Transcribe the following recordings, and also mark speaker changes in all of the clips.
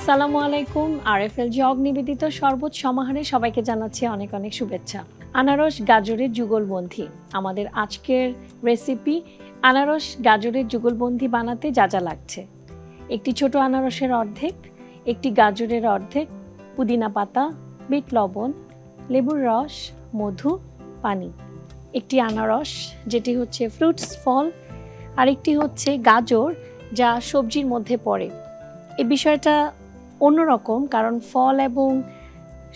Speaker 1: আসসালামু আলাইকুম। RFL jug নিবেদিত শরবত সমাহারে সবাইকে জানাচ্ছি অনেক অনেক শুভেচ্ছা। আনারস গাজরের যুগলবন্ধি আমাদের আজকের রেসিপি। আনারস গাজরের যুগলবন্ধি বানাতে যা যা লাগছে: একটি ছোট আনারসের অর্ধেক, একটি গাজরের অর্ধেক, পুদিনা পাতা, বিট লবণ, লেবুর রস, মধু, পানি। একটি আনারস যেটি হচ্ছে ফ্রুটস ফল, আরেকটি হচ্ছে গাজর যা সবজির মধ্যে পড়ে। এই বিষয়টা অন্যরকম, কারণ ফল এবং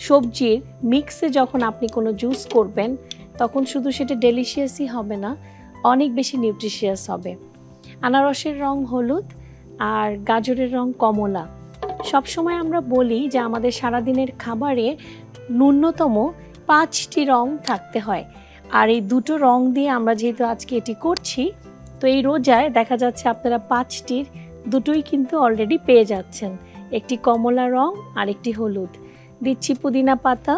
Speaker 1: সবজির মিক্সে যখন আপনি কোনো জুস করবেন তখন শুধু সেটা ডেলিশিয়াসই হবে না, অনেক বেশি নিউট্রিশিয়াস হবে। আনারসের রং হলুদ আর গাজরের রং কমলা। সবসময় আমরা বলি যে আমাদের সারাদিনের খাবারে ন্যূনতম 5টি রং থাকতে হয়, আর এই দুটো রং দিয়ে আমরা যেহেতু আজকে এটি করছি, তো এই রোজায় দেখা যাচ্ছে আপনারা 5টির দুটোই কিন্তু অলরেডি পেয়ে যাচ্ছেন। একটি কমলা রং আর একটি হলুদ। দিচ্ছি পুদিনা পাতা,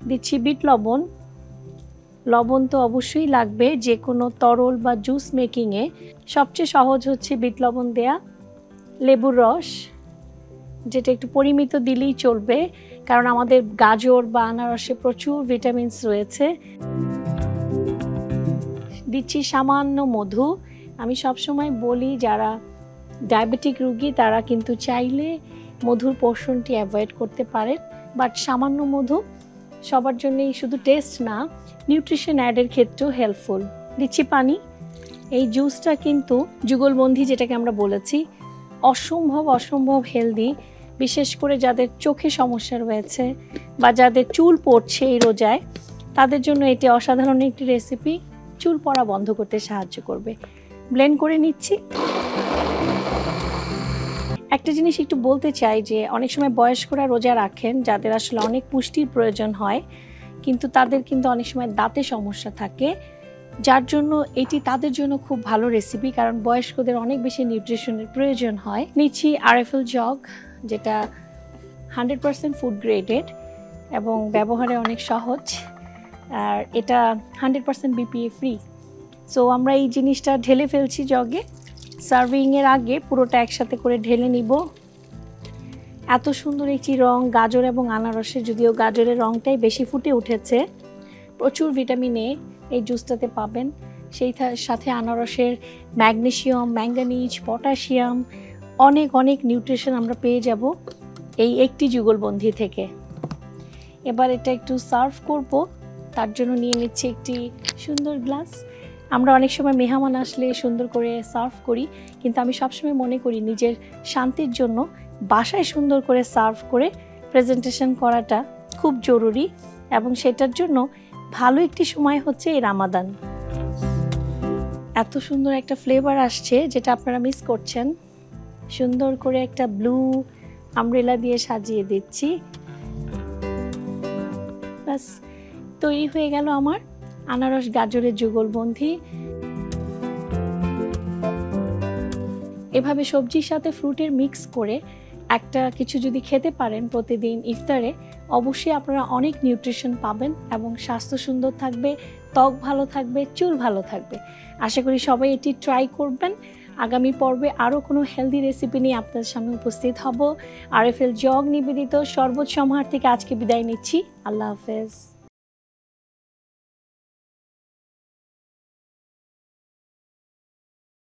Speaker 1: দিচ্ছি বিট লবণ। লবণ তো অবশ্যই লাগবে যে কোনো তরল বা জুস মেকিংয়ে, সবচেয়ে সহজ হচ্ছে বিট লবণ দেয়া। লেবুর রস, যেটা একটু পরিমিত দিলেই চলবে, কারণ আমাদের গাজর বা আনারসে প্রচুর ভিটামিনস রয়েছে। দিচ্ছি সামান্য মধু। আমি সবসময় বলি যারা ডায়াবেটিক রোগী তারা কিন্তু চাইলে মধুর পোর্শনটি অ্যাভয়েড করতে পারেন, বাট সামান্য মধু সবার জন্যই শুধু টেস্ট না, নিউট্রিশন অ্যাডের ক্ষেত্রেও হেল্পফুল। দিচ্ছি পানি। এই জুসটা কিন্তু যুগলবন্ধি যেটাকে আমরা বলেছি অসম্ভব হেলদি, বিশেষ করে যাদের চোখে সমস্যা রয়েছে বা যাদের চুল পড়ছে এই রোজায়, তাদের জন্য এটি অসাধারণ একটি রেসিপি। চুল পড়া বন্ধ করতে সাহায্য করবে। ব্লেন্ড করে নিচ্ছি। একটা জিনিস একটু বলতে চাই যে অনেক সময় বয়স্করা রোজা রাখেন যাদের আসলে অনেক পুষ্টির প্রয়োজন হয়, কিন্তু তাদের কিন্তু অনেক সময় দাঁতে সমস্যা থাকে, যার জন্য এটি তাদের জন্য খুব ভালো রেসিপি, কারণ বয়স্কদের অনেক বেশি নিউট্রিশনের প্রয়োজন হয়। নিচ্ছি আরএফএল জগ, যেটা 100% ফুড গ্রেডেড এবং ব্যবহারে অনেক সহজ, আর এটা 100% BPA ফ্রি। সো আমরা এই জিনিসটা ঢেলে ফেলছি জগে। সার্ভিংয়ের আগে পুরোটা একসাথে করে ঢেলে নিব। এত সুন্দর একটি রং গাজর এবং আনারসের, যদিও গাজরের রংটাই বেশি ফুটে উঠেছে। প্রচুর ভিটামিন এ এই জুসটাতে পাবেন, সেই সাথে আনারসের ম্যাগনেসিয়াম, ম্যাঙ্গানিজ, পটাশিয়াম, অনেক নিউট্রিশন আমরা পেয়ে যাব এই একটি যুগলবন্ধি থেকে। এবার এটা একটু সার্ভ করব, তার জন্য নিয়ে নিচ্ছি একটি সুন্দর গ্লাস। আমরা অনেক সময় মেহমান আসলে সুন্দর করে সার্ভ করি, কিন্তু আমি সবসময় মনে করি নিজের শান্তির জন্য বাসায় সুন্দর করে সার্ভ করে প্রেজেন্টেশন করাটা খুব জরুরি, এবং সেটার জন্য ভালো একটি সময় হচ্ছে এই রামাদান। এত সুন্দর একটা ফ্লেভার আসছে যেটা আপনারা মিস করছেন। সুন্দর করে একটা ব্লু আমব্রেলা দিয়ে সাজিয়ে দিচ্ছি। বাস তৈরি হয়ে গেল আমার আনারস গাজরের যুগলবন্ধি। এভাবে সবজির সাথে ফ্রুটের মিক্স করে একটা কিছু যদি খেতে পারেন প্রতিদিন ইফতারে, অবশ্যই আপনারা অনেক নিউট্রিশন পাবেন এবং স্বাস্থ্য সুন্দর থাকবে, ত্বক ভালো থাকবে, চুল ভালো থাকবে। আশা করি সবাই এটি ট্রাই করবেন। আগামী পর্বে আরও কোনো হেলদি রেসিপি নিয়ে আপনাদের সামনে উপস্থিত হব। আরএফএল জগ নিবেদিত শরবত সমাহার থেকে আজকে বিদায় নিচ্ছি। আল্লাহ হাফেজ।